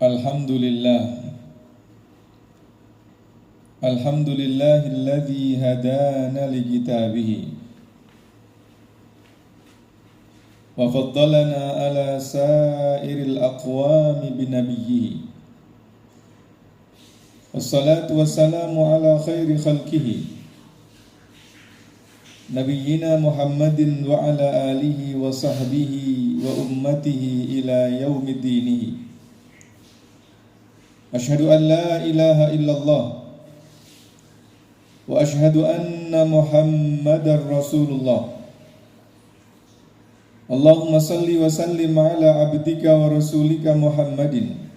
Alhamdulillah Alhamdulillahilladzi hadana li kitabihi wa faddalana ala sairil aqwami binabiyyihi. Wassalatu wassalamu ala khairi khalqihi nabiyyina Muhammadin wa ala alihi wa sahbihi wa ummatihi ila yaumiddinihi. Asyhadu an la ilaha illallah wa asyhadu anna Muhammadar Rasulullah. Allahumma salli wa sallim ala abdika wa rasulika Muhammadin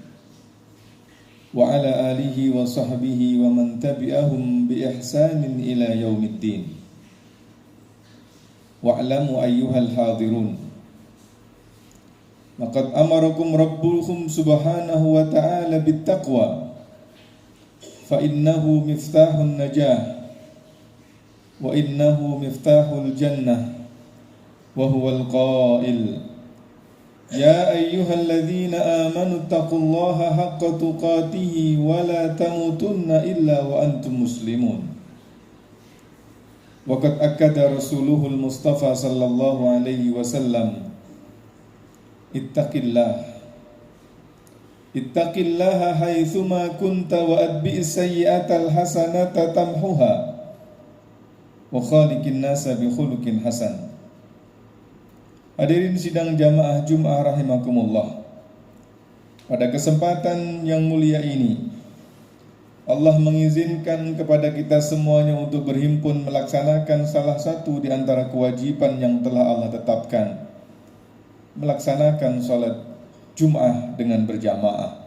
wa ala alihi wa sahbihi wa man tabi'ahum bi ihsanin ila yaumiddin. Wa'lamu ayyuhal hadirun, laqad amarakum rabbukum subhanahu wa ta'ala bittaqwa fa innahu miftahun najah wa innahu miftahul jannah wa huwal qail ya ayyuhalladzina amanu taqullaha haqqa tuqatih wa la tamutunna illa wa antum muslimun. Wa qad akkada rasuluhul mustafa sallallahu alaihi wasallam Ittaqillaha haitsuma kunta wa atbi'is sayyi'atal hasanata tamhuha wa khaliqin nasa bi khuluqin hasan. Hadirin sidang jamaah Jumat rahimakumullah. Pada kesempatan yang mulia ini Allah mengizinkan kepada kita semuanya untuk berhimpun melaksanakan salah satu di antara kewajiban yang telah Allah tetapkan, melaksanakan salat Jum'ah dengan berjamaah.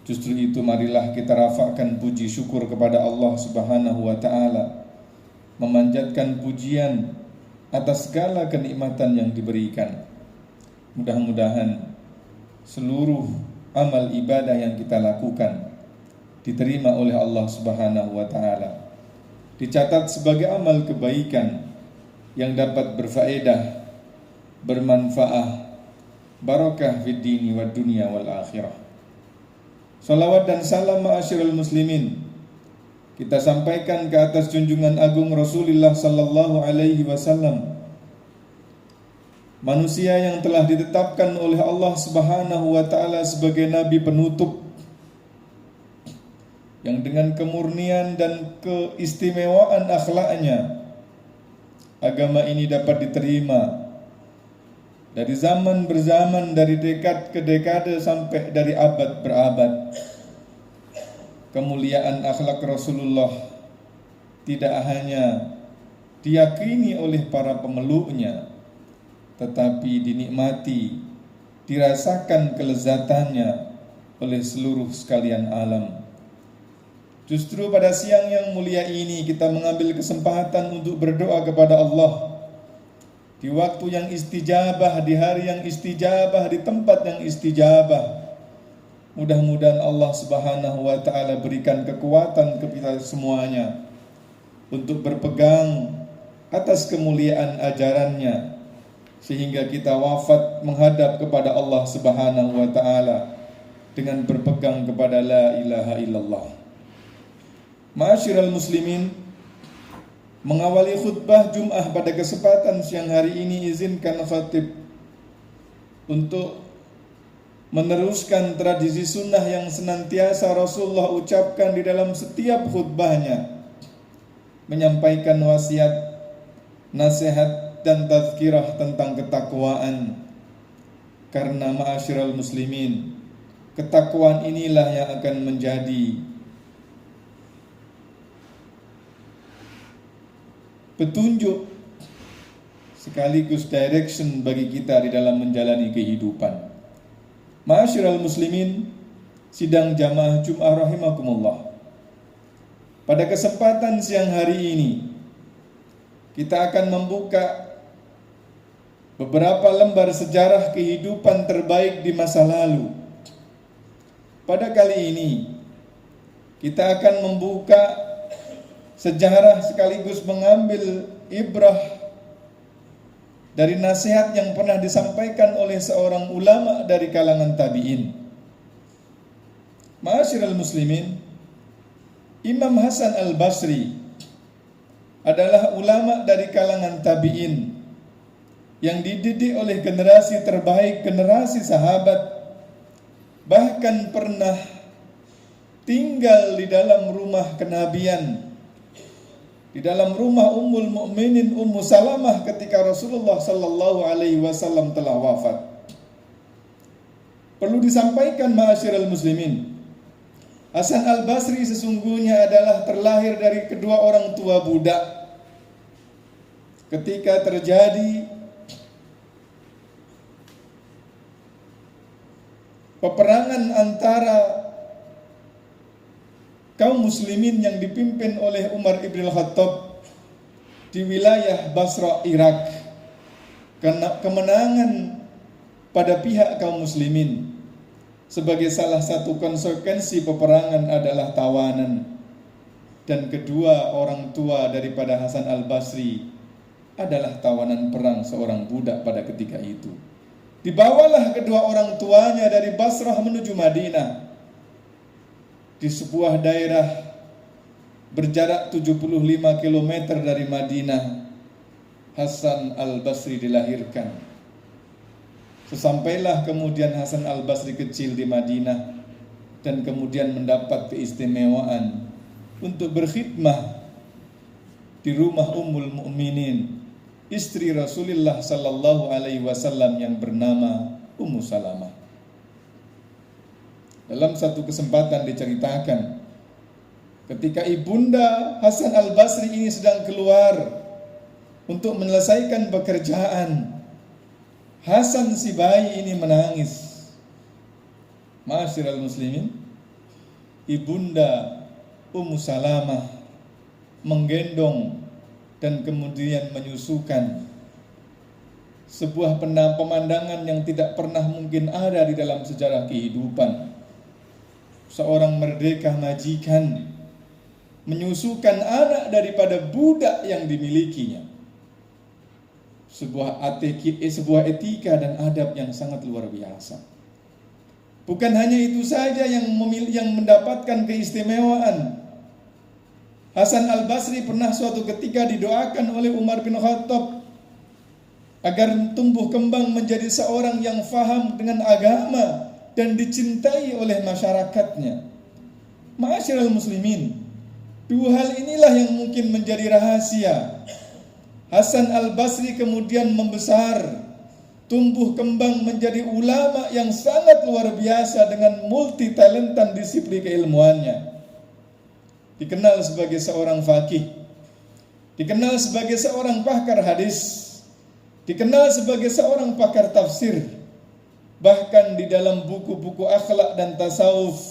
Justru itu marilah kita rafakkan puji syukur kepada Allah Subhanahu wa ta'ala, memanjatkan pujian atas segala kenikmatan yang diberikan. Mudah-mudahan seluruh amal ibadah yang kita lakukan diterima oleh Allah Subhanahu wa ta'ala, dicatat sebagai amal kebaikan yang dapat berfaedah, bermanfaat, barakah fid dini wad dunya wal akhirah. Salawat dan salam ma'asyiral muslimin kita sampaikan ke atas junjungan agung Rasulullah sallallahu alaihi wasallam, manusia yang telah ditetapkan oleh Allah Subhanahu wa taala sebagai nabi penutup, yang dengan kemurnian dan keistimewaan akhlaknya agama ini dapat diterima dari zaman berzaman, dari dekad ke dekade sampai dari abad berabad. Kemuliaan akhlak Rasulullah tidak hanya diyakini oleh para pemeluknya, tetapi dinikmati, dirasakan kelezatannya oleh seluruh sekalian alam. Justru pada siang yang mulia ini kita mengambil kesempatan untuk berdoa kepada Allah di waktu yang istijabah, di hari yang istijabah, di tempat yang istijabah. Mudah-mudahan Allah Subhanahu wa ta'ala berikan kekuatan kepada semuanya untuk berpegang atas kemuliaan ajarannya, sehingga kita wafat menghadap kepada Allah Subhanahu wa ta'ala dengan berpegang kepada la ilaha illallah. Ma'asyiral muslimin, mengawali khutbah Jum'ah pada kesempatan siang hari ini, izinkan khatib untuk meneruskan tradisi sunnah yang senantiasa Rasulullah ucapkan di dalam setiap khutbahnya, menyampaikan wasiat, nasihat dan tazkirah tentang ketakwaan. Karena ma'asyiral muslimin, ketakwaan inilah yang akan menjadi petunjuk sekaligus direction bagi kita di dalam menjalani kehidupan. Ma'asyiral muslimin, sidang jamaah Jum'ah rahimakumullah. Pada kesempatan siang hari ini kita akan membuka beberapa lembar sejarah kehidupan terbaik di masa lalu. Pada kali ini kita akan membuka sejarah sekaligus mengambil ibrah dari nasihat yang pernah disampaikan oleh seorang ulama dari kalangan tabi'in. Ma'asyiral muslimin, Imam Hasan Al-Basri adalah ulama dari kalangan tabi'in yang dididik oleh generasi terbaik, generasi sahabat, bahkan pernah tinggal di dalam rumah kenabian, di dalam rumah Ummul Mukminin Ummu Salamah ketika Rasulullah sallallahu alaihi wasallam telah wafat. Perlu disampaikan ma'asyiral muslimin, Hasan Al-Basri sesungguhnya adalah terlahir dari kedua orang tua budak. Ketika terjadi peperangan antara kaum muslimin yang dipimpin oleh Umar ibn Khattab di wilayah Basra, Irak, karena kemenangan pada pihak kaum muslimin, sebagai salah satu konsekuensi peperangan adalah tawanan. Dan kedua orang tua daripada Hasan Al-Basri adalah tawanan perang seorang budak pada ketika itu. Dibawalah kedua orang tuanya dari Basrah menuju Madinah. Di sebuah daerah berjarak 75 km dari Madinah, Hasan Al-Basri dilahirkan. Sesampailah kemudian Hasan Al-Basri kecil di Madinah dan kemudian mendapat keistimewaan untuk berkhidmah di rumah Ummul Mukminin, istri Rasulullah sallallahu alaihi wasallam yang bernama Ummu Salamah. Dalam satu kesempatan diceritakan, ketika ibunda Hasan Al-Basri ini sedang keluar untuk menyelesaikan pekerjaan, Hasan si bayi ini menangis. Ma'asyiral muslimin, ibunda Ummu Salamah menggendong dan kemudian menyusukan. Sebuah pemandangan yang tidak pernah mungkin ada di dalam sejarah kehidupan. Seorang merdeka majikan menyusukan anak daripada budak yang dimilikinya. Sebuah etika dan adab yang sangat luar biasa. Bukan hanya itu saja yang mendapatkan keistimewaan. Hasan Al-Basri pernah suatu ketika didoakan oleh Umar bin Khattab agar tumbuh kembang menjadi seorang yang faham dengan agama dan dicintai oleh masyarakatnya. Ma'asyiral muslimin, dua hal inilah yang mungkin menjadi rahasia. Hasan Al-Basri kemudian membesar, tumbuh kembang menjadi ulama yang sangat luar biasa dengan multi talentan disiplin keilmuannya. Dikenal sebagai seorang faqih, dikenal sebagai seorang pakar hadis, dikenal sebagai seorang pakar tafsir. Bahkan di dalam buku-buku akhlak dan tasawuf,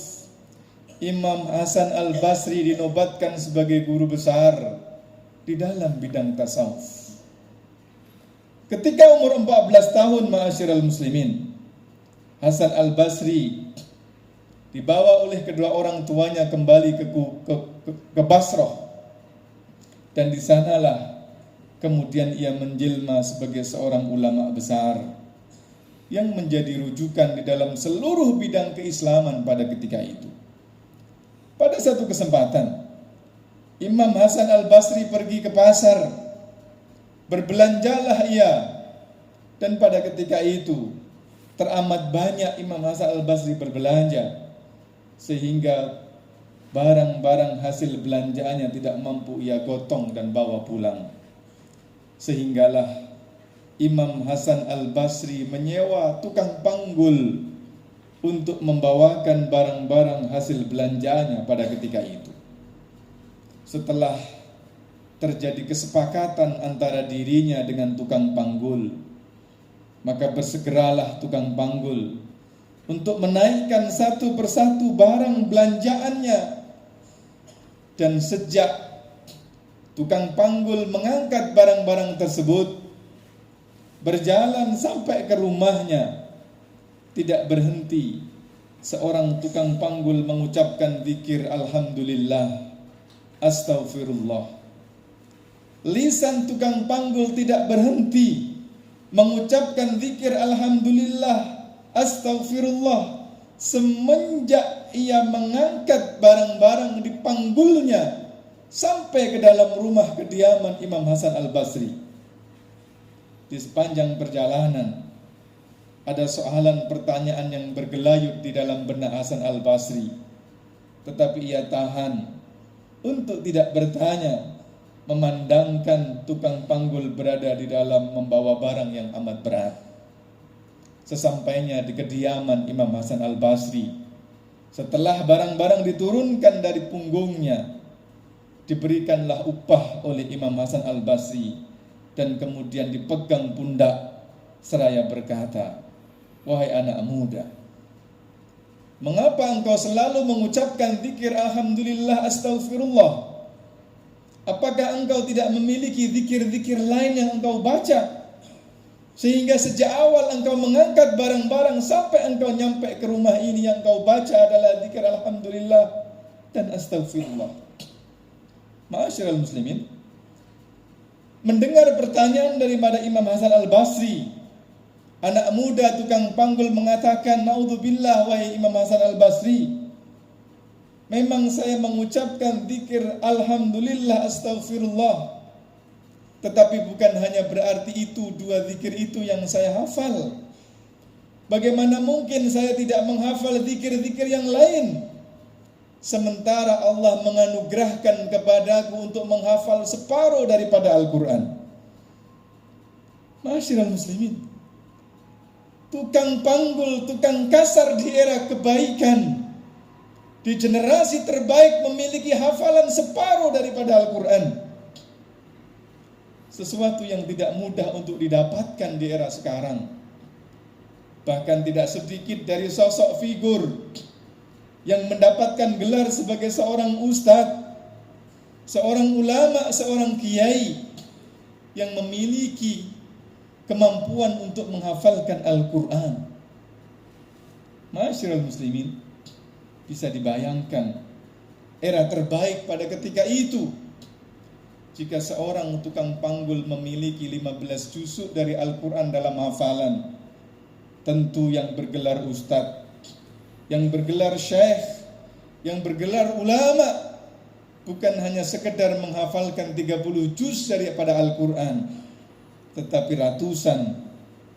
Imam Hasan Al-Basri dinobatkan sebagai guru besar di dalam bidang tasawuf. Ketika umur 14 tahun, ma'asyiral muslimin, Hasan Al-Basri dibawa oleh kedua orang tuanya kembali ke Basrah, dan di sanalah kemudian ia menjelma sebagai seorang ulama besar yang menjadi rujukan di dalam seluruh bidang keislaman pada ketika itu. Pada satu kesempatan, Imam Hasan Al-Basri pergi ke pasar, berbelanjalah ia, dan pada ketika itu teramat banyak Imam Hasan Al-Basri berbelanja, sehingga barang-barang hasil belanjaannya tidak mampu ia gotong dan bawa pulang. Sehinggalah Imam Hasan Al-Basri menyewa tukang panggul untuk membawakan barang-barang hasil belanjaannya pada ketika itu. Setelah terjadi kesepakatan antara dirinya dengan tukang panggul, maka bersegeralah tukang panggul untuk menaikkan satu persatu barang belanjaannya. Dan sejak tukang panggul mengangkat barang-barang tersebut, berjalan sampai ke rumahnya, tidak berhenti seorang tukang panggul mengucapkan zikir alhamdulillah, astaghfirullah. Lisan tukang panggul tidak berhenti mengucapkan zikir alhamdulillah, astaghfirullah semenjak ia mengangkat barang-barang di panggulnya sampai ke dalam rumah kediaman Imam Hasan Al-Basri. Di sepanjang perjalanan ada soalan pertanyaan yang bergelayut di dalam benak Hasan Al-Basri, tetapi ia tahan untuk tidak bertanya, memandangkan tukang panggul berada di dalam membawa barang yang amat berat. Sesampainya di kediaman Imam Hasan Al-Basri, setelah barang-barang diturunkan dari punggungnya, diberikanlah upah oleh Imam Hasan Al-Basri dan kemudian dipegang pundak seraya berkata, "Wahai anak muda, mengapa engkau selalu mengucapkan zikir alhamdulillah astaghfirullah? Apakah engkau tidak memiliki zikir-zikir lain yang engkau baca? Sehingga sejak awal engkau mengangkat barang-barang sampai engkau nyampe ke rumah ini yang engkau baca adalah zikir alhamdulillah dan astaghfirullah." Ma'asyiral muslimin, mendengar pertanyaan daripada Imam Hasan Al-Basri, anak muda tukang panggul mengatakan, "Naudzubillah wahai Imam Hasan Al-Basri, memang saya mengucapkan zikir alhamdulillah astaghfirullah, tetapi bukan hanya berarti itu dua zikir itu yang saya hafal. Bagaimana mungkin saya tidak menghafal zikir-zikir yang lain, sementara Allah menganugerahkan kepadaku untuk menghafal separuh daripada Al-Quran." Ma'asyiral muslimin, tukang panggul, tukang kasar di era kebaikan, di generasi terbaik memiliki hafalan separuh daripada Al-Quran. Sesuatu yang tidak mudah untuk didapatkan di era sekarang. Bahkan tidak sedikit dari sosok figur yang mendapatkan gelar sebagai seorang ustadz, seorang ulama, seorang kiai yang memiliki kemampuan untuk menghafalkan Al-Quran. Ma'asyiral muslimin, bisa dibayangkan era terbaik pada ketika itu, jika seorang tukang panggul memiliki 15 juzuk dari Al-Quran dalam hafalan. Tentu yang bergelar ustadz, yang bergelar syekh, yang bergelar ulama, bukan hanya sekedar menghafalkan 30 juz daripada Al-Quran, tetapi ratusan,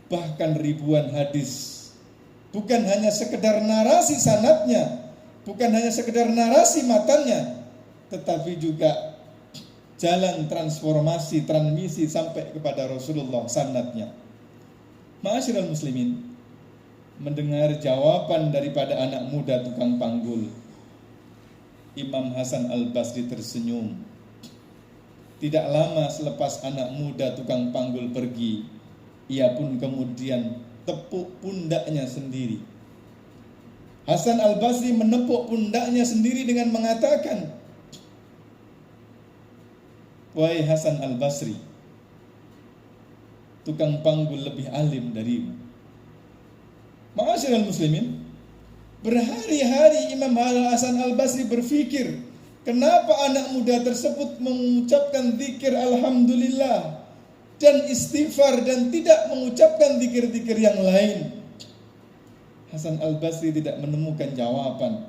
bahkan ribuan hadis. Bukan hanya sekedar narasi sanadnya, bukan hanya sekedar narasi matanya, tetapi juga jalan transformasi, transmisi sampai kepada Rasulullah sanadnya. Ma'asyiral muslimin, mendengar jawaban daripada anak muda tukang panggul, Imam Hasan Al-Basri tersenyum. Tidak lama selepas anak muda tukang panggul pergi, ia pun kemudian tepuk pundaknya sendiri. Hasan Al-Basri menepuk pundaknya sendiri dengan mengatakan, "Wahai Hasan Al-Basri, tukang panggul lebih alim darimu." Ma'asyiral muslimin, berhari-hari Imam Hasan Al-Basri berpikir, kenapa anak muda tersebut mengucapkan zikir alhamdulillah dan istighfar dan tidak mengucapkan zikir-zikir yang lain. Hasan Al-Basri tidak menemukan jawaban.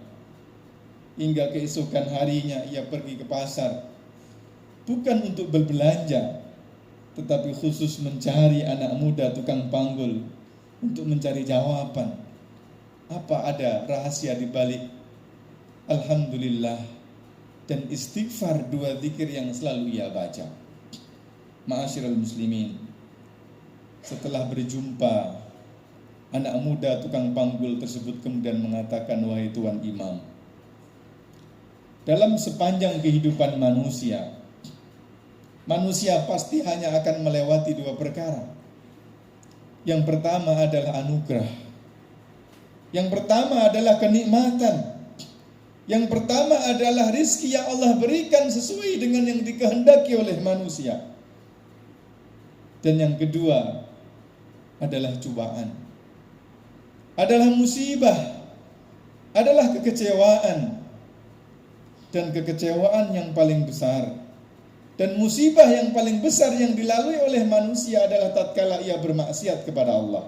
Hingga keesokan harinya ia pergi ke pasar, bukan untuk berbelanja, tetapi khusus mencari anak muda tukang panggul untuk mencari jawaban. Apa ada rahasia di balik alhamdulillah dan istighfar, dua zikir yang selalu ia baca? Ma'asyiral muslimin, setelah berjumpa, anak muda tukang panggul tersebut kemudian mengatakan, "Wahai Tuan Imam, dalam sepanjang kehidupan manusia pasti hanya akan melewati dua perkara. Yang pertama adalah anugerah. Yang pertama adalah kenikmatan. Yang pertama adalah rizki yang Allah berikan sesuai dengan yang dikehendaki oleh manusia. Dan yang kedua adalah cobaan, adalah musibah, adalah kekecewaan. Dan kekecewaan yang paling besar dan musibah yang paling besar yang dilalui oleh manusia adalah tatkala ia bermaksiat kepada Allah.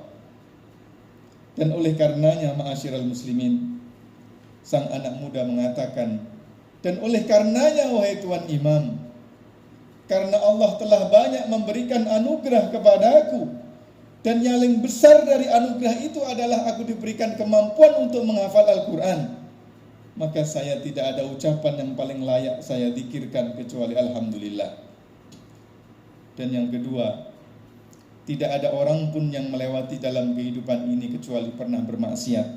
Dan oleh karenanya, ma'asyiral muslimin, sang anak muda mengatakan, dan oleh karenanya wahai Tuan Imam, karena Allah telah banyak memberikan anugerah kepadaku, dan yang paling besar dari anugerah itu adalah aku diberikan kemampuan untuk menghafal Al-Quran, maka saya tidak ada ucapan yang paling layak saya zikirkan kecuali Alhamdulillah. Dan yang kedua, tidak ada orang pun yang melewati dalam kehidupan ini kecuali pernah bermaksiat,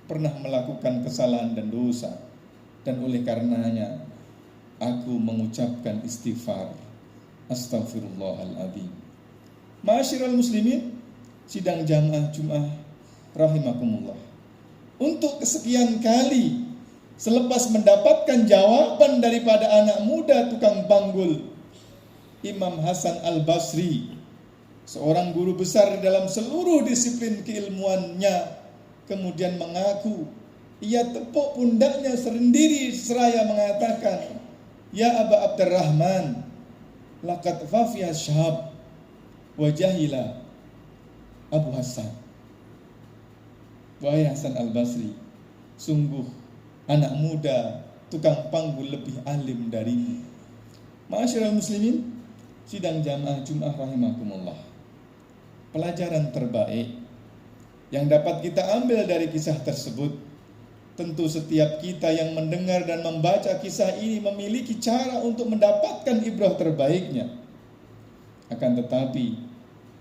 pernah melakukan kesalahan dan dosa. Dan oleh karenanya aku mengucapkan istighfar, astaghfirullahaladzim. Ma'asyiral muslimin, sidang jamaah Jumat rahimakumullah, untuk kesekian kali selepas mendapatkan jawaban daripada anak muda tukang panggul, Imam Hasan Al-Basri, seorang guru besar dalam seluruh disiplin keilmuannya, kemudian mengaku, ia tepuk pundaknya sendiri seraya mengatakan, ya Aba Abdurrahman, laqad fafiya syahab wa jahila Abu Hasan. Wahai Hasan Al-Basri, sungguh anak muda tukang panggul lebih alim darimu. Ma'asyiral muslimin, sidang jamaah Jumat rahimakumullah, pelajaran terbaik yang dapat kita ambil dari kisah tersebut, tentu setiap kita yang mendengar dan membaca kisah ini memiliki cara untuk mendapatkan ibrah terbaiknya. Akan tetapi,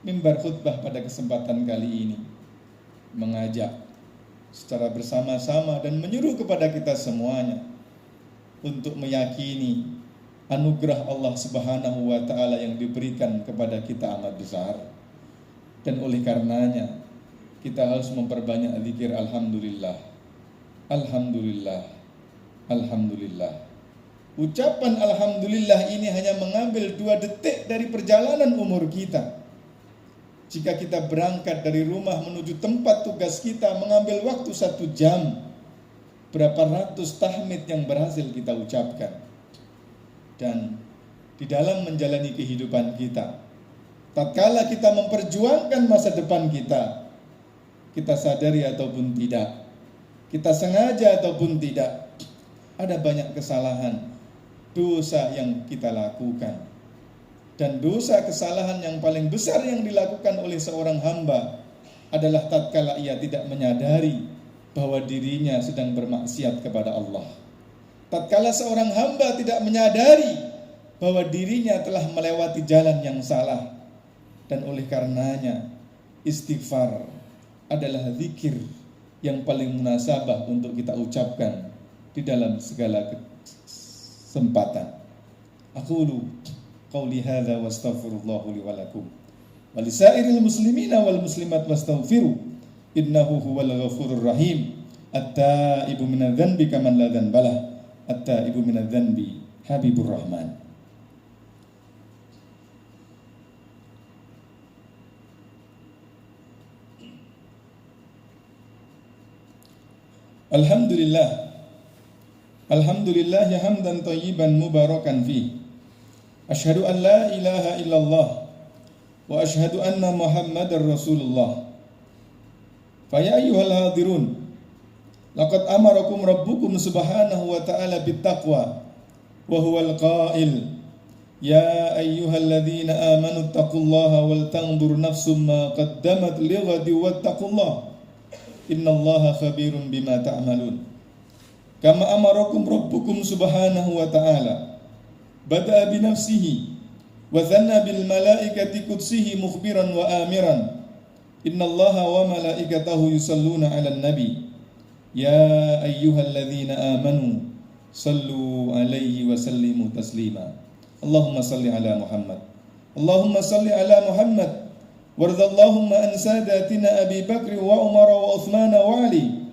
mimbar khutbah pada kesempatan kali ini mengajak secara bersama-sama dan menyuruh kepada kita semuanya untuk meyakini anugerah Allah Subhanahu wa taala yang diberikan kepada kita amat besar. Dan oleh karenanya kita harus memperbanyak zikir alhamdulillah, alhamdulillah, alhamdulillah. Ucapan alhamdulillah ini hanya mengambil 2 detik dari perjalanan umur kita. Jika kita berangkat dari rumah menuju tempat tugas kita mengambil waktu 1 jam, berapa ratus tahmid yang berhasil kita ucapkan. Dan di dalam menjalani kehidupan kita, tatkala kita memperjuangkan masa depan kita, kita sadari ataupun tidak, kita sengaja ataupun tidak, ada banyak kesalahan, dosa yang kita lakukan. Dan dosa kesalahan yang paling besar yang dilakukan oleh seorang hamba adalah tatkala ia tidak menyadari bahwa dirinya sedang bermaksiat kepada Allah. Tatkala seorang hamba tidak menyadari bahwa dirinya telah melewati jalan yang salah. Dan oleh karenanya istighfar adalah zikir yang paling munasabah untuk kita ucapkan di dalam segala kesempatan. Aqulu qauli hadza wastaghfirullahu li wa lakum wa lisairil muslimina wal muslimat wastaghfiru innahu huwal ghafurur rahim. At-taibu minadz-dzanbi kaman la dzanbalah, at-taibu minadz-dzanbi habibur rahman. Alhamdulillah, alhamdulillah ya hamdan thayyiban mubarakan fi. Asyhadu an la ilaha illallah wa asyhadu anna Muhammadar Rasulullah. Fa ya ayyuhal hadirun, laqad amarakum rabbukum subhanahu wa ta'ala bittaqwa wa huwal qail ya ayyuhalladzina amanu taqullaha wal tanzur nafsum ma qaddamat lighadi wattaqullaha innallaha khabirun bima ta'malun. Kama amarakum rabbukum subhanahu wa ta'ala bada'a bi nafsihi wa dhanna bil malaikati qudsihi mukhbiran wa amiran innallaha wa malaikatahu yusalluna 'alan nabi ya ayyuhalladzina amanu sallu 'alaihi wa sallimu taslima. Allahumma salli ala Muhammad, Allahumma salli ala Muhammad warzallahumma an sadatina Abi Bakr wa Umar wa Uthman wa Ali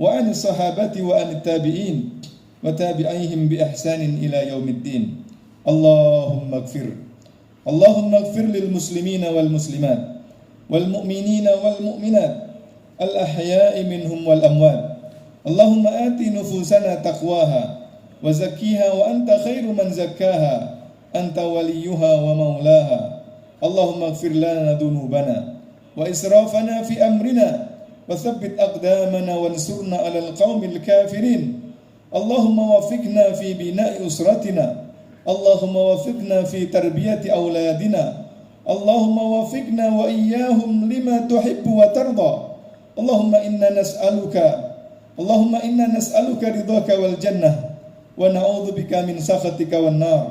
wa an sahabati wa an tabi'in wa tabi'ihim bi ihsanin ila yaumiddin. Allahumma ighfir lil muslimina wal muslimat wal mu'minina wal mu'minat al ahya'i minhum wal amwat. Allahumma ati nufusana taqwaha wa zakkiha wa anta khairu man zakkaha anta waliyuha wa maulaha. Allahumma ighfir lana dhunubana wa israfana fi amrina وثبت أقدامنا وانصرنا على القوم الكافرين. اللهم وفقنا في بناء أسرتنا، اللهم وفقنا في تربية أولادنا، اللهم وفقنا وإياهم لما تحب وترضى. اللهم إنا نسألك رضاك والجنة ونعوذ بك من سخطك والنار.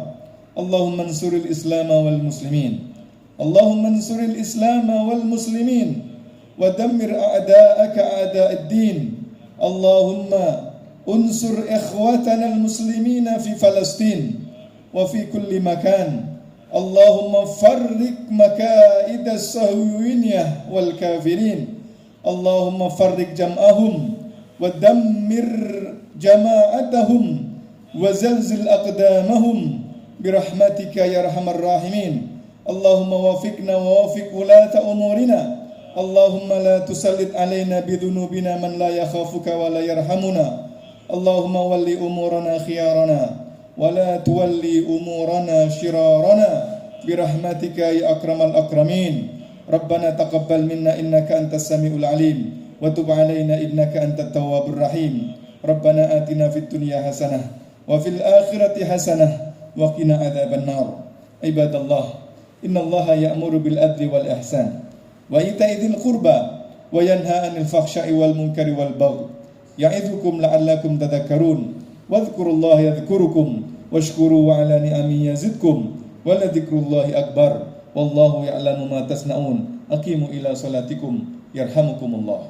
اللهم انصر الإسلام والمسلمين، اللهم انصر الإسلام والمسلمين ودمر أعداءك أعداء الدين. اللهم انصر إخوتنا المسلمين في فلسطين وفي كل مكان. اللهم فرق مكائد الصهيونية والكافرين. اللهم فرق جمعهم ودمر جماعتهم وزلزل أقدامهم برحمتك يا أرحم الراحمين. اللهم وفقنا ووفق ولاة أمورنا. اللهم لا تسلط علينا بذنوبنا من لا يخافك ولا يرحمنا. اللهم ولي أمورنا خيارنا ولا تولي أمورنا شرارنا برحمتك يا أكرم الأكرمين. ربنا تقبل منا إنك أنت السميع العليم وتب علينا إنك أنت التواب الرحيم. ربنا آتنا في الدنيا حسنة وفي الآخرة حسنة وقنا عذاب النار. عباد الله، إن الله يأمر بالعدل والإحسان وإيتاء ذي القربى وينهى عن الفحشاء والمنكر والبغي يعظكم لعلكم تذكرون. واذكروا الله يذكركم واشكروا على نعمه يزدكم ولذكر الله أكبر والله يعلم ما تصنعون. أقيموا إلى صلاتكم يرحمكم الله.